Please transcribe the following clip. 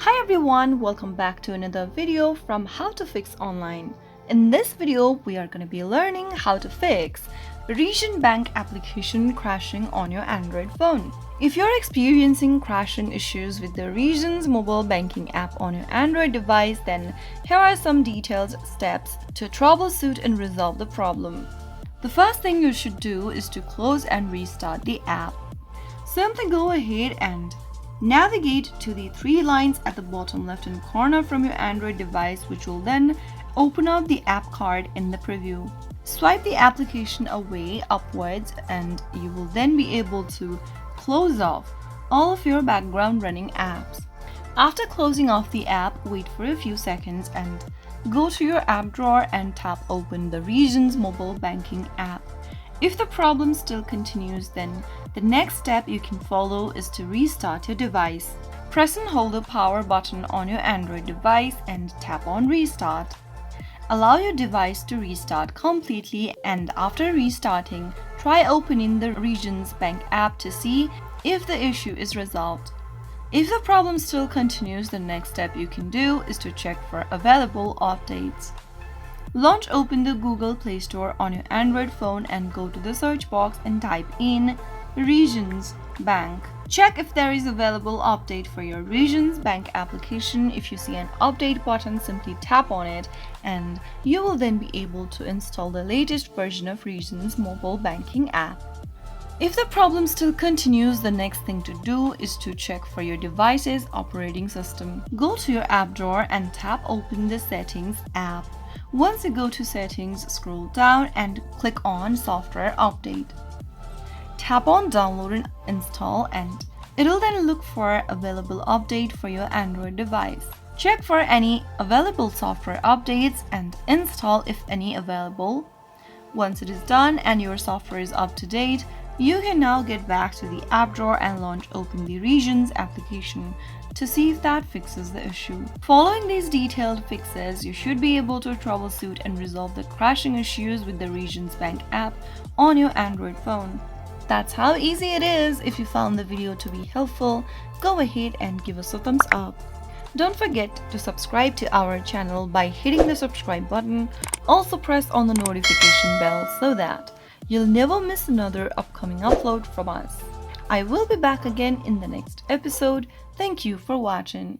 Hi everyone, welcome back to another video from How to Fix Online. In this video, we are going to be learning how to fix Region Bank application crashing on your Android phone. If you're experiencing crashing issues with the Regions mobile banking app on your Android device, then here are some detailed steps to troubleshoot and resolve the problem. The first thing you should do is to close and restart the app. Simply go ahead and navigate to the three lines at the bottom left-hand corner from your Android device, which will then open up the app card in the preview. Swipe the application away upwards and you will then be able to close off all of your background running apps. After closing off the app, wait for a few seconds and go to your app drawer and tap open the Regions mobile banking app. If the problem still continues, then the next step you can follow is to restart your device. Press and hold the power button on your Android device and tap on Restart. Allow your device to restart completely, and after restarting, try opening the Regions Bank app to see if the issue is resolved. If the problem still continues, the next step you can do is to check for available updates. Open the Google Play Store on your Android phone and go to the search box and type in Regions Bank. Check if there is available update for your Regions Bank application. If you see an update button, simply tap on it and you will then be able to install the latest version of Regions mobile banking app. If the problem still continues, the next thing to do is to check for your device's operating system. Go to your app drawer and tap open the Settings app. Once you go to Settings, scroll down and click on Software Update. Tap on Download and Install and it'll then look for available update for your Android device. Check for any available software updates and install if any available. Once it is done and your software is up to date, you can now get back to the app drawer and open the Regions application to see if that fixes the issue. Following these detailed fixes, you should be able to troubleshoot and resolve the crashing issues with the Regions Bank app on your Android phone. That's how easy it is. If you found the video to be helpful, go ahead and give us a thumbs up. Don't forget to subscribe to our channel by hitting the subscribe button. Also press on the notification bell so that you'll never miss another upcoming upload from us. I will be back again in the next episode. Thank you for watching.